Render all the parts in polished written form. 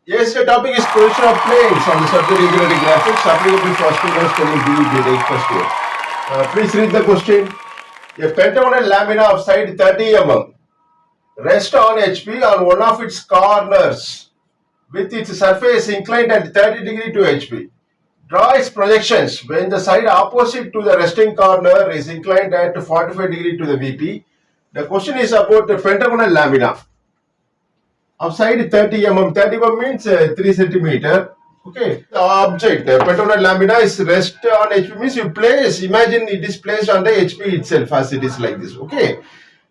Yes, the topic is position of planes on the subject regulating graphics applicable for students studying BE BTech first year. Please read the question. A pentagonal lamina of side 30 mm rests on HP on one of its corners with its surface inclined at 30 degree to HP. Draw its projections when the side opposite to the resting corner is inclined at 45 degree to the VP. The question is about the pentagonal lamina of side 30 mm. 30 mm means 3 centimeter. Okay, the object pentagonal lamina is rest on HP means you place. Imagine it is placed on the HP itself as it is like this. Okay.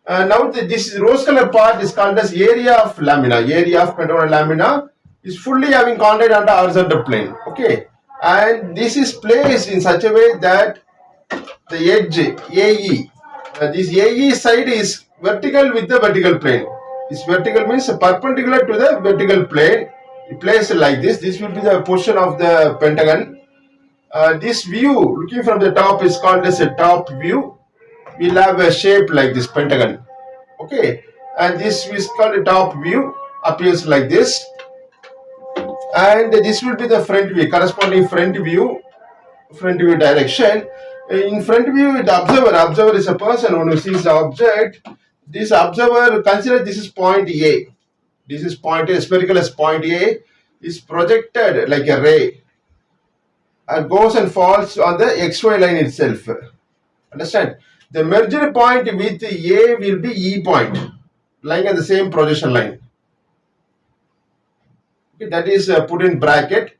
Now this rose color part is called as area of lamina. Area of pentagonal lamina is fully having contact on the horizontal plane. Okay, and this is placed in such a way that the edge AE, this AE side is vertical with the vertical plane. This vertical means perpendicular to the vertical plane. Placed like this. This will be the position of the pentagon. This view, looking from the top, is called as a top view. We'll have a shape like this pentagon. Okay, and this is called a top view. Appears like this, and this will be the front view, corresponding front view direction. In front view, the observer is a person who sees the object. This observer, consider this is point A. This is point A, spherical as point A, is projected like a ray and goes and falls on the XY line itself. Understand? The merger point with A will be E point, lying on the same projection line. Okay, that is put in bracket.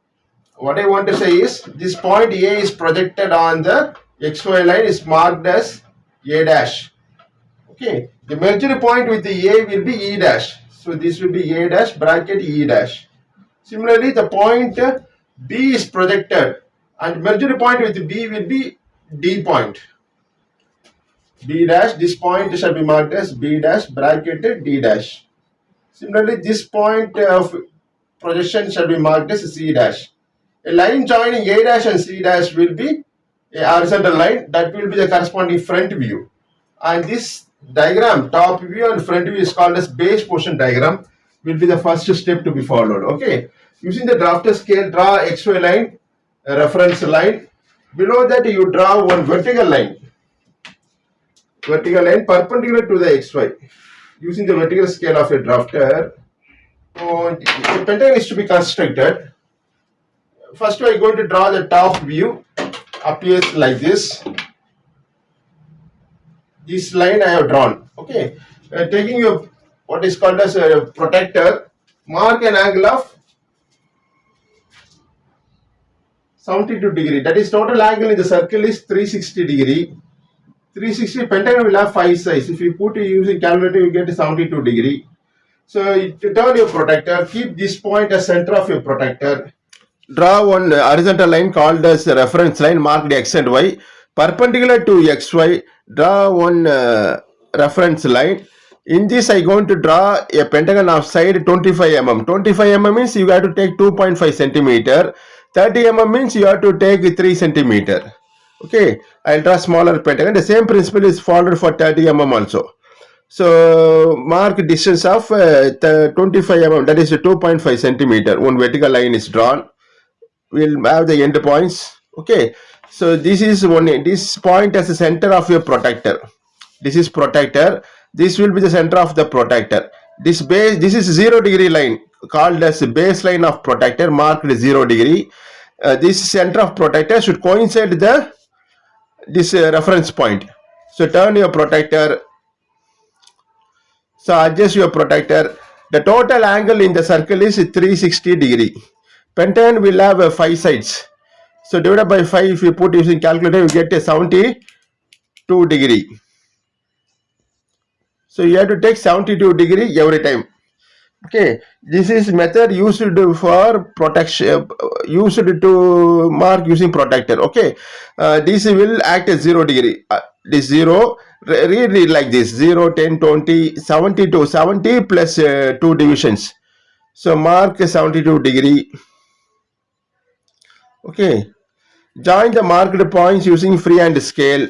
What I want to say is this point A is projected on the XY line is marked as A dash. Okay, the merger point with the A will be E dash. So this will be A dash bracket E dash. Similarly, the point B is projected and merger point with B will be D point. B dash, this point shall be marked as B dash bracket D dash. Similarly, this point of projection shall be marked as C dash. A line joining A dash and C dash will be a horizontal line. That will be the corresponding front view. And this diagram, top view and front view, is called as base position diagram. Will be the first step to be followed. Okay. Using the drafter scale, draw XY line, a reference line. Below that, you draw one vertical line. Vertical line perpendicular to the XY. Using the vertical scale of a drafter, the pentagon is to be constructed. First, we are going to draw the top view. Appears like this. This line I have drawn. Okay, taking your what is called as a protector, mark an angle of 72 degree. That is total angle in the circle is 360 degree. 360 pentagon will have 5 sides. If you put using calculator, you get 72 degree. So to turn your protector, keep this point as center of your protector. Draw one horizontal line called as a reference line marked X and Y. Perpendicular to XY, draw one reference line. In this, I am going to draw a pentagon of side 25 mm. 25 mm means you have to take 2.5 centimeter. 30 mm means you have to take 3 centimeter. Okay, I'll draw smaller pentagon. The same principle is followed for 30 mm also. So mark distance of 25 mm, that is 2.5 centimeter. One vertical line is drawn. We'll have the end points. Okay, so this is one. This point as the center of your protector. This is protector. This will be the center of the protector. This base. This is 0 degree line called as baseline of protector marked 0 degree. This center of protector should coincide this reference point. So turn your protector. So adjust your protector. The total angle in the circle is 360 degree. Pentagon will have 5 sides. So divided by 5, if you put using calculator, you get a 72 degree. So you have to take 72 degree every time. Okay, this is method used for protection, used to mark using protector. Okay, this will act as 0 degree. This 0, read like this: 0, 10, 20, 72, 70 plus 2 divisions. So mark 72 degree. Okay, join the marked points using freehand scale.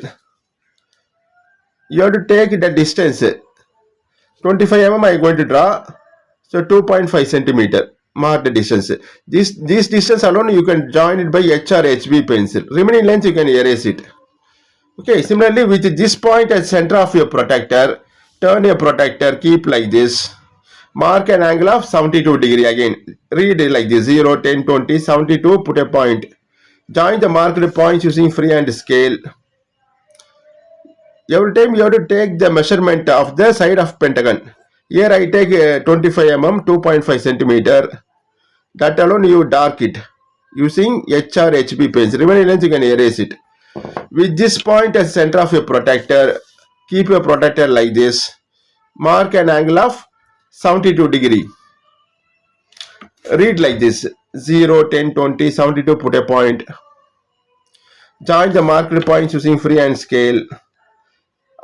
You have to take the distance. 25 mm I am going to draw. So 2.5 centimeter. mark the distance. This distance alone you can join it by H or HB pencil. Remaining length you can erase it. Okay, similarly with this point at center of your protector, turn your protector, keep like this. Mark an angle of 72 degree. Again, read it like this: 0, 10, 20, 72, put a point. Join the marked points using freehand scale. Every time you have to take the measurement of the side of pentagon. Here I take 25 mm, 2.5 centimeter. That alone you dark it using H or HB pens. Remaining length you can erase it. With this point as center of your protector, keep your protector like this. Mark an angle of 72 degree. Read like this: 0, 10, 20, 72, put a point. Join the marked points using freehand scale.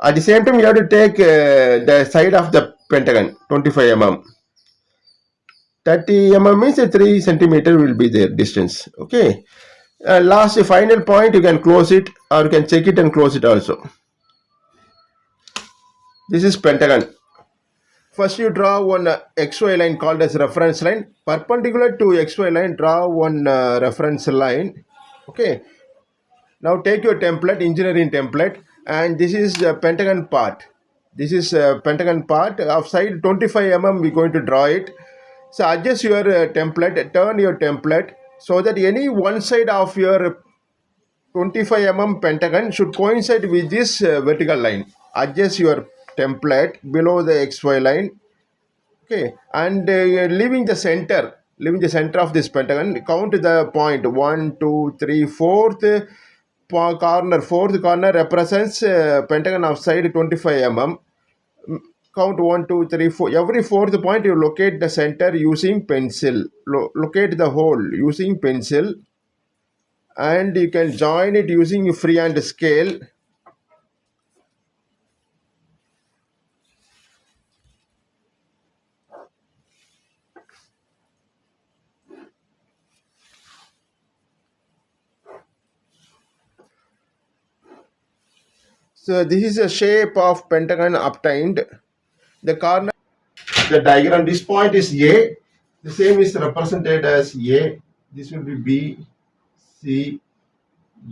At the same time, you have to take the side of the pentagon, 25 mm. 30 mm means 3 centimeter will be their distance. Okay. Last final point, you can close it or you can check it and close it also. This is pentagon. First you draw one XY line called as reference line. Perpendicular to XY line, draw one reference line. Okay. Now take your template, engineering template, and this is the pentagon part. This is pentagon part of side 25 mm we're going to draw it. So adjust your template, turn your template so that any one side of your 25 mm pentagon should coincide with this vertical line. Adjust your template below the XY line. Okay, and leaving the center of this pentagon, count the point 1, 2, 3, fourth corner represents pentagon of side 25 mm. Count 1, 2, 3, 4. Every fourth point you locate the center using pencil. Locate the hole using pencil, and you can join it using freehand scale. So this is a shape of pentagon obtained. The corner, the diagram, this point is A. The same is represented as A. This will be B, C,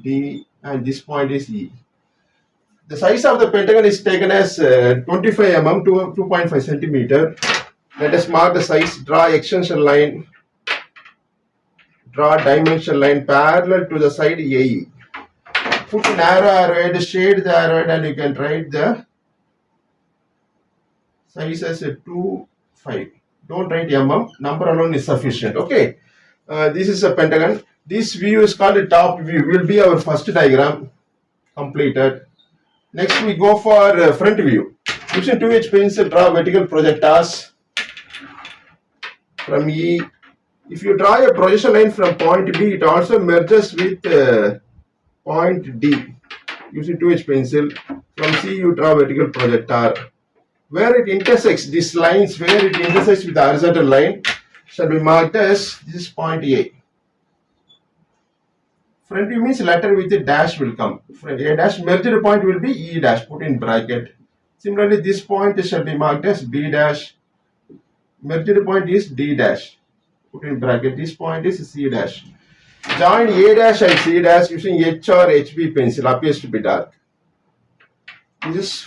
D, and this point is E. The size of the pentagon is taken as 25 mm to 2.5 centimeter. Let us mark the size. Draw extension line. Draw dimension line parallel to the side AE. Put narrow arrowhead, shade the arrowhead, and you can write the size as 2, 5. Don't write mm. Number alone is sufficient. Okay. This is a pentagon. This view is called a top view. Will be our first diagram completed. Next we go for front view. Using 2H pencil, draw vertical projectors from E. If you draw a projection line from point B, it also merges with point D. Using 2H pencil, from C you draw vertical projector. Where it intersects, these lines, where it intersects with the horizontal line, shall be marked as this is point A. Front view means letter with a dash will come. A dash, merged point will be E dash, put in bracket. Similarly, this point shall be marked as B dash. Merged point is D dash, put in bracket. This point is C dash. Join A dash and C dash using H or HB pencil, appears to be dark. This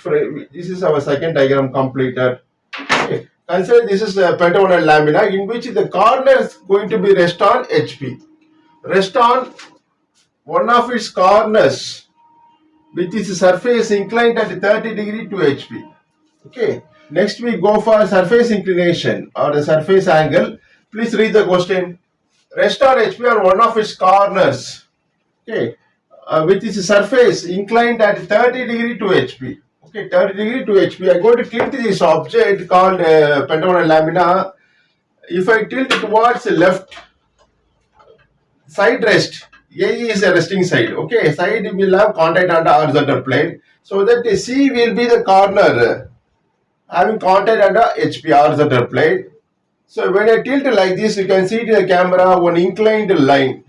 is our second diagram completed. Okay. Consider this is the pentagonal lamina in which the corner is going to be rest on HP. Rest on one of its corners with its surface inclined at 30 degree to HP. Okay. Next we go for surface inclination or the surface angle. Please read the question. Rest on HP on one of its corners. Okay. With its surface inclined at 30 degree to HP. Okay, 30 degree to HP. I am going to tilt this object called pentagonal lamina. If I tilt towards the left, side rest, AE is a resting side. Okay, side will have contact on the horizontal plane. So that C will be the corner having contact on the HP horizontal plane. So when I tilt like this, you can see in the camera one inclined line,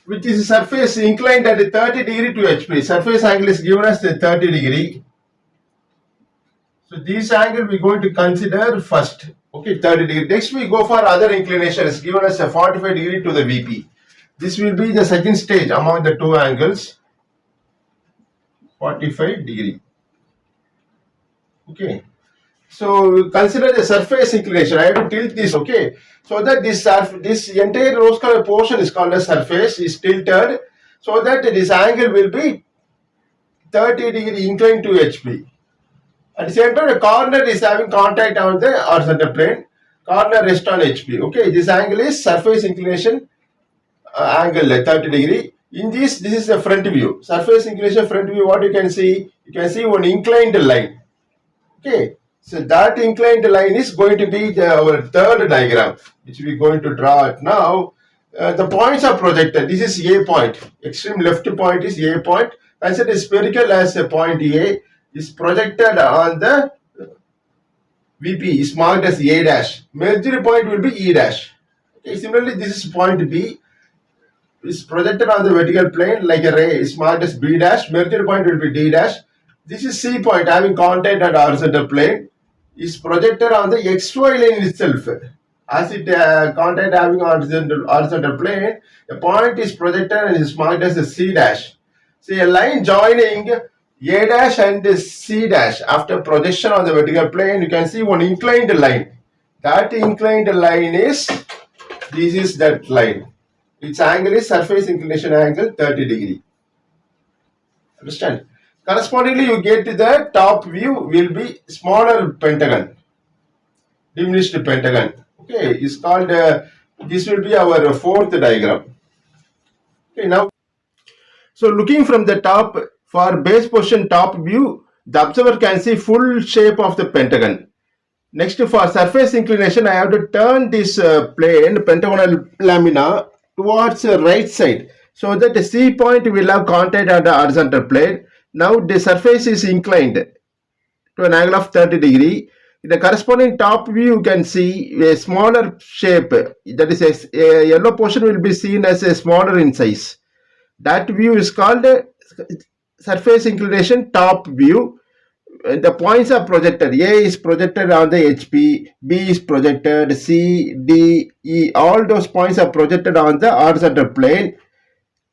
which is surface inclined at 30 degree to HP. Surface angle is given as the 30 degree. So this angle we are going to consider first. Okay, 30 degree. Next we go for other inclination. It's given as a 45 degree to the VP. This will be the second stage among the two angles. 45 degree. Okay. So consider the surface inclination. I have to tilt this, okay. So that this entire rose color portion is called as surface, is tilted, so that this angle will be 30 degree inclined to HP. At the same time, the corner is having contact on the horizontal plane. Corner rest on HP. Okay, this angle is surface inclination angle 30 degree. In this is the front view. Surface inclination front view. What you can see? You can see one inclined line. Okay, so that inclined line is going to be our third diagram, which we are going to draw it now. The points are projected. This is A point. Extreme left point is A point. Consider spherical as a point A is projected on the VP, is marked as A dash. Merged point will be E dash. Okay, similarly, this is point B, is projected on the vertical plane like a ray, is marked as B dash. Merged point will be D dash. This is C point having contact at horizontal plane, is projected on the XY line itself. As it contact having horizontal plane, the point is projected and is marked as a C dash. See, a line joining A dash and C dash after projection on the vertical plane, you can see one inclined line. That inclined line is, this is that line. Its angle is surface inclination angle 30 degree. Understand? Correspondingly, you get the top view will be smaller pentagon, diminished pentagon. Okay, it's called, this will be our fourth diagram. Okay, now, so looking from the top, for base position top view, the observer can see full shape of the pentagon. Next, for surface inclination, I have to turn this plane, pentagonal lamina, towards the right side, so that the C point will have contact on the horizontal plane. Now the surface is inclined to an angle of 30 degree. In the corresponding top view, you can see a smaller shape. That is a yellow portion will be seen as a smaller in size. That view is called surface inclination top view. The points are projected. A is projected on the HP, B is projected, C, D, E. All those points are projected on the horizontal plane.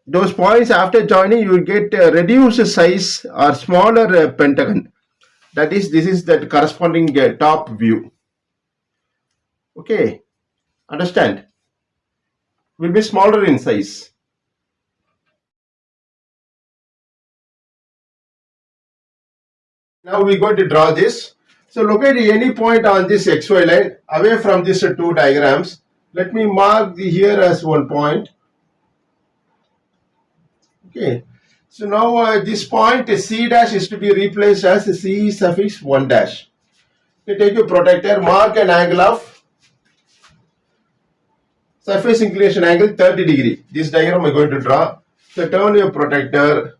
Those points after joining, you will get a reduced size or smaller pentagon. That is, this is the corresponding top view. Okay, understand? Will be smaller in size. Now we're going to draw this. So locate any point on this XY line away from these two diagrams. Let me mark here as one point. Okay. So now this point C dash is to be replaced as C suffix 1 dash. You take your protractor, mark an angle of surface inclination angle 30 degree. This diagram I'm going to draw. So turn your protractor,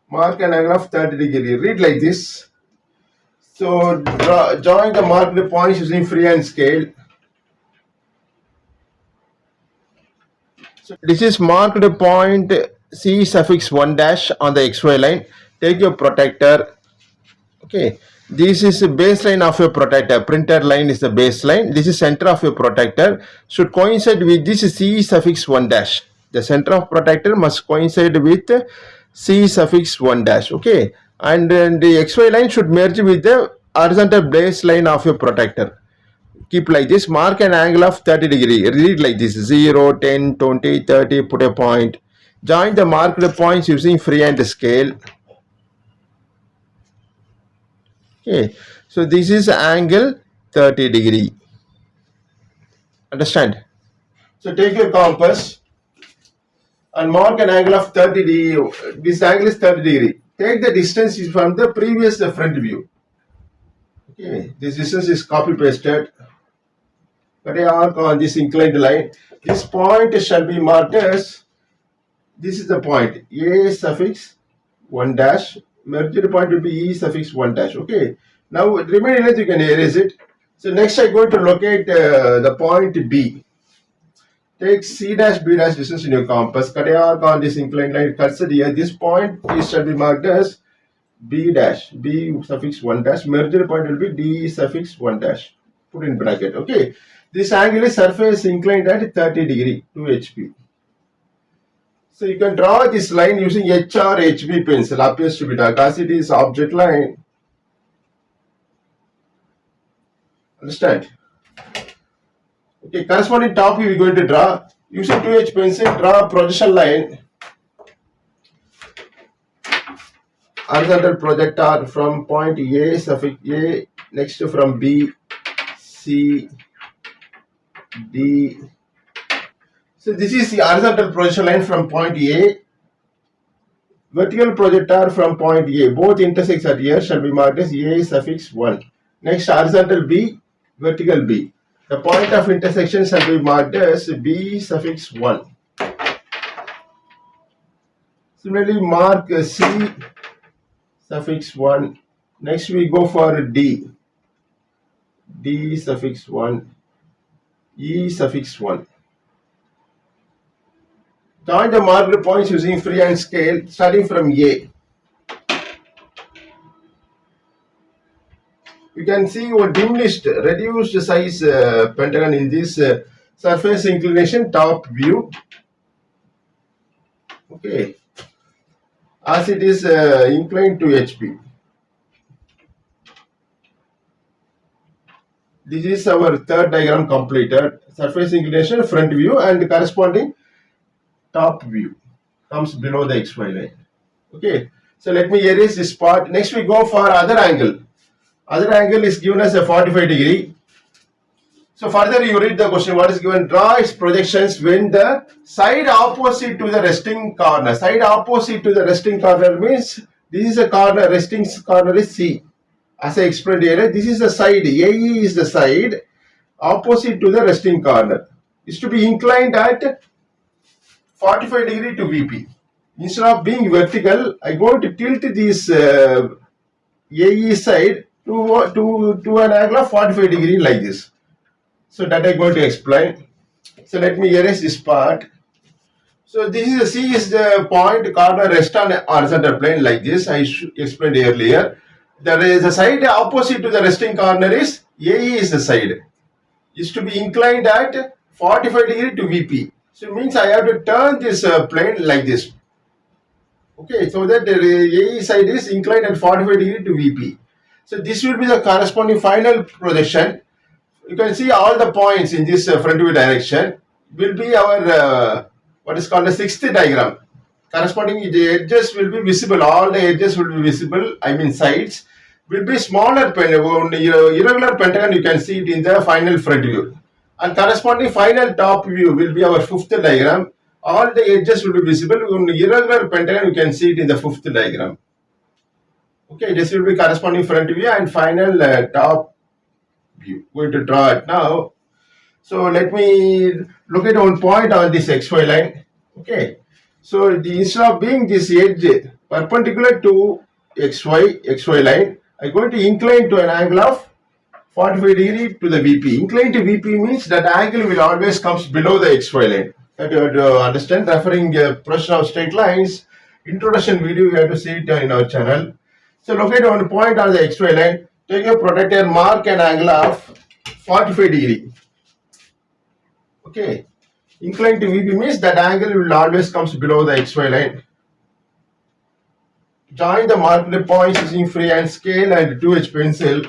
mark an angle of 30 degree. Read like this. So join the marked points using freehand scale. So this is marked point C suffix 1 dash on the XY line. Take your protractor. Okay. This is the baseline of your protractor. Printer line is the baseline. This is center of your protractor. Should coincide with this C suffix 1 dash. The center of protractor must coincide with C suffix 1 dash. Okay. And then the XY line should merge with the horizontal baseline of your protractor. Keep like this. Mark an angle of 30 degree. Read like this. 0, 10, 20, 30. Put a point. Join the marked points using freehand scale. Okay. So this is angle 30 degree. Understand? So take your compass and mark an angle of 30 degree. This angle is 30 degree. Take the distance from the previous front view. Okay. This distance is copy pasted. Cut a arc on this inclined line. This point shall be marked as, this is the point, A suffix 1 dash. Merged point will be E suffix 1 dash. Okay. Now remaining length you can erase it. So next I'm going to locate the point B. Take C dash B dash distance in your compass. Cut a arc on this inclined line. Cursor here. This point shall be marked as B dash. B suffix 1 dash. Merged point will be D suffix 1 dash. put in bracket. Okay, this angle is surface inclined at 30 degree to HP. So you can draw this line using H or HB pencil, appears to be dark as it is object line. Understand? Okay, corresponding top view we are going to draw using 2H pencil. Draw a projection line, horizontal projector from point A suffix A, next from B, C, D. So this is the horizontal projection line from point A. Vertical projector from point A, both intersects at here shall be marked as A suffix 1. Next, horizontal B, vertical B. The point of intersection shall be marked as B suffix 1. Similarly, mark C suffix 1. Next, we go for D. D suffix 1. E suffix 1. Join the marked points using freehand scale starting from A. You can see a diminished, reduced size pentagon in this surface inclination top view. Okay, as it is inclined to HP. This is our third diagram completed. Surface inclination, front view, and corresponding top view comes below the XY line. Okay, so let me erase this part. Next we go for other angle. Other angle is given as a 45 degree. So further you read the question. What is given? Draw its projections when the side opposite to the resting corner. Side opposite to the resting corner means this is a corner, resting corner is C. As I explained earlier, this is the side. AE is the side opposite to the resting corner. Is to be inclined at 45 degree to VP. Instead of being vertical, I go to tilt this AE side to an angle of 45 degree like this. So that I'm going to explain. So let me erase this part. So this is C is the point corner rest on horizontal plane like this. I explained earlier. There is a side opposite to the resting corner is AE is the side. Is to be inclined at 45 degree to VP. So it means I have to turn this plane like this. Okay, so that the AE side is inclined at 45 degree to VP. So this will be the corresponding final projection. You can see all the points in this front view direction will be our what is called a sixth diagram. Corresponding the edges will be visible. All the edges will be visible. I mean sides will be smaller irregular pentagon. You can see it in the final front view. And corresponding final top view will be our fifth diagram. All the edges will be visible. On irregular pentagon, you can see it in the fifth diagram. Okay, this will be corresponding front view and final top view. Going to draw it now. So let me look at one point on this XY line. Okay, so instead of being this edge perpendicular to XY line, I'm going to incline to an angle of 45 degree to the VP. Incline to VP means that angle will always comes below the XY line. That you have to understand. Referring profession of straight lines, introduction video, you have to see it in our channel. So locate one point on the XY line. Take a protractor, mark an angle of 45 degree. Okay. Incline to VP means that angle will always comes below the XY line. Join the marked points using freehand scale and 2H pencil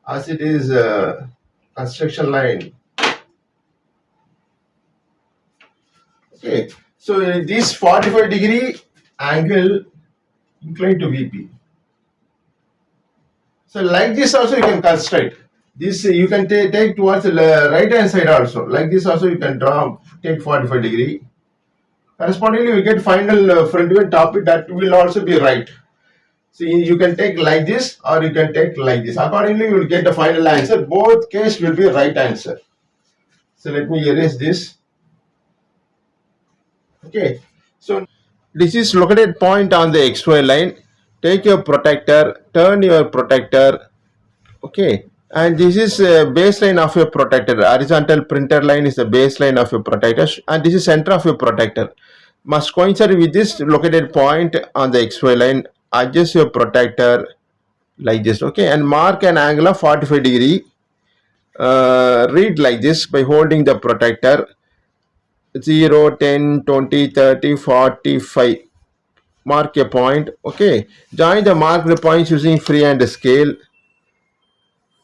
as it is a construction line. Okay, so this 45 degree angle inclined to VP. So like this also you can construct. This you can take towards the right hand side also. Like this also you can draw, take 45 degree. Correspondingly we get final front view and top view, that will also be right. So you can take like this or you can take like this. Accordingly you will get the final answer. Both case will be right answer. So let me erase this. Okay, so this is located point on the XY line. Take your protractor, turn your protractor. Okay, and this is baseline of your protractor. Horizontal printer line is the baseline of your protractor, and this is center of your protractor. Must coincide with this located point on the XY line. Adjust your protractor like this. Okay, and mark an angle of 45 degree. read like this by holding the protector 0, 10, 20, 30, 45. Mark a point. Okay. Join the marked points using freehand scale.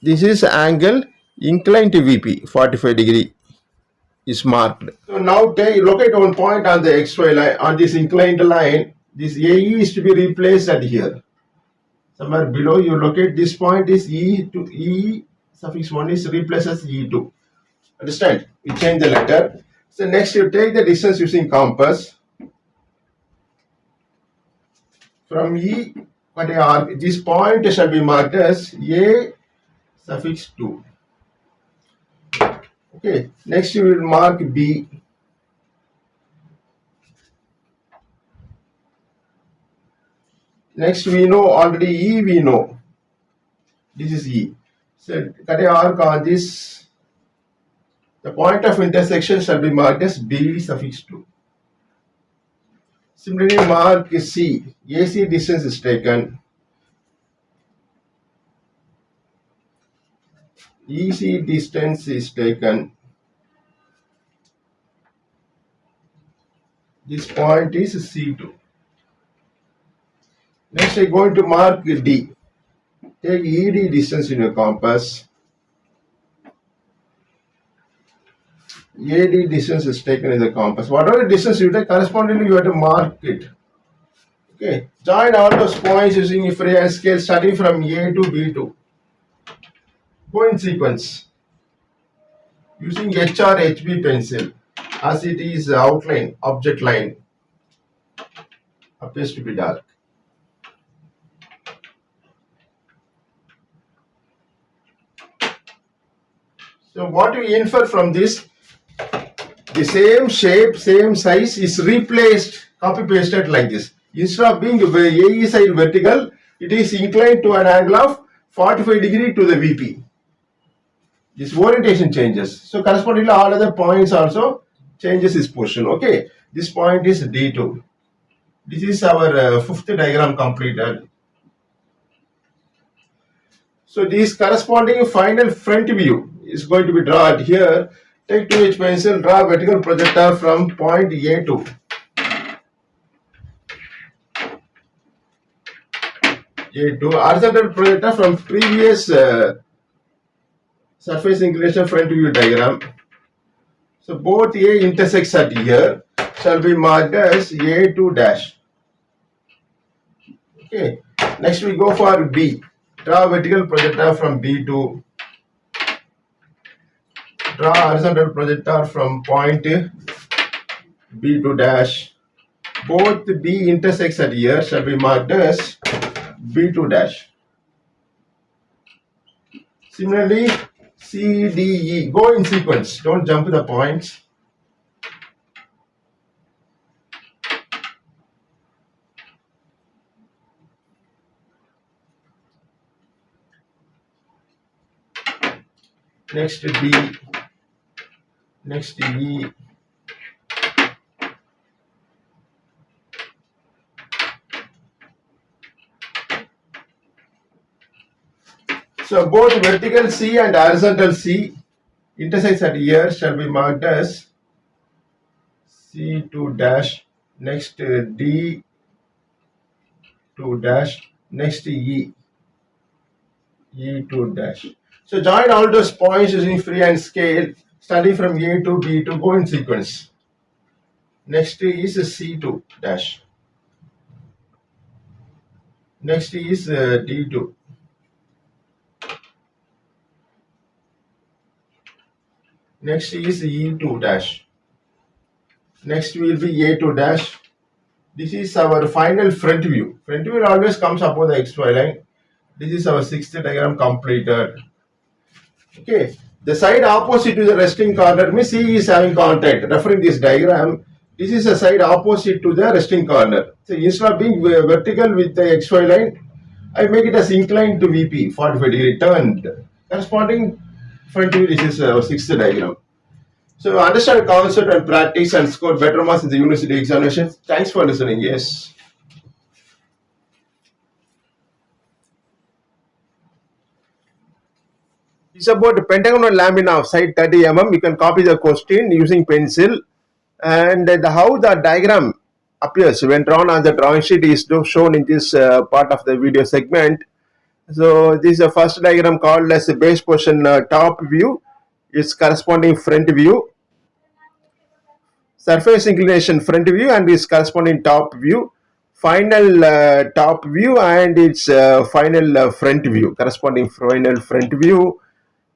This is angle inclined to VP 45 degree is marked. So now locate one point on the XY line on this inclined line. This AE is to be replaced at here. Somewhere below you locate this point is E to E suffix 1 is replaced as E2. Understand? We change the letter. So next you take the distance using compass from E. This point shall be marked as A suffix 2. Okay. Next you will mark B. Next we know already E we know. This is E. So cut a arc on this. The point of intersection shall be marked as B suffix 2. Similarly mark C. AC distance is taken. EC distance is taken. This point is C2. Next I am going to mark D. Take ED distance in your compass. AD distance is taken in the compass. Whatever distance you take, correspondingly you have to mark it. Okay. Join all those points using a freehand scale starting from A to B2. Go in sequence. Using HR HB pencil as it is outline, object line appears to be dark. So what we infer from this, the same shape, same size is replaced, copy pasted like this. Instead of being AE side vertical, it is inclined to an angle of 45 degree to the VP. This orientation changes. So correspondingly all other points also changes its position. Okay. This point is D2. This is our fifth diagram completed. So this corresponding final front view is going to be drawn here. Take 2H pencil, draw vertical projector from point A2. A2 horizontal projector from previous surface inclination front view diagram. So both A intersects at here shall be marked as A2 dash. Okay. Next we go for B. Draw vertical projector from B2. Draw horizontal projector from point B2 dash. Both B intersects at here shall be marked as B2 dash. Similarly, C, D, E. Go in sequence. Don't jump the points. Next B. Next E. So both vertical C and horizontal C intersects at here shall be marked as C2 dash. Next D2 dash. Next E. E2 dash. So join all those points using freehand scale starting from A to B to go in sequence. Next is C2 dash. Next is D2. Next is E2 dash. Next will be A2 dash. This is our final front view. Front view always comes above the XY line. This is our sixth diagram completed. Okay. The side opposite to the resting corner means C is having contact. Referring this diagram, this is a side opposite to the resting corner. So instead of being vertical with the XY line, I make it as inclined to VP, 45 degree turned. Corresponding front view, this is our sixth diagram. So understand concept and practice and score better marks in the university examinations. Thanks for listening. Yes. It's about the pentagonal lamina of side 30 mm. You can copy the question using pencil, and how the diagram appears when drawn on the drawing sheet is shown in this part of the video segment. So this is the first diagram called as the base portion top view. Its corresponding front view, surface inclination front view, and its corresponding top view, final top view, and its final front view, corresponding final front view.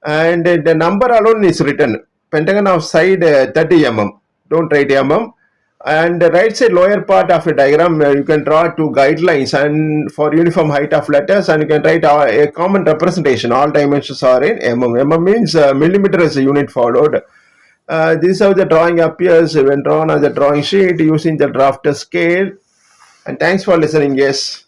And the number alone is written. Pentagon of side 30 mm. Don't write mm. And the right side lower part of the diagram, you can draw two guidelines and for uniform height of letters, and you can write a common representation. All dimensions are in mm. Mm means millimeter is a unit followed. This is how the drawing appears when drawn on the drawing sheet using the drafter scale. And thanks for listening. Yes.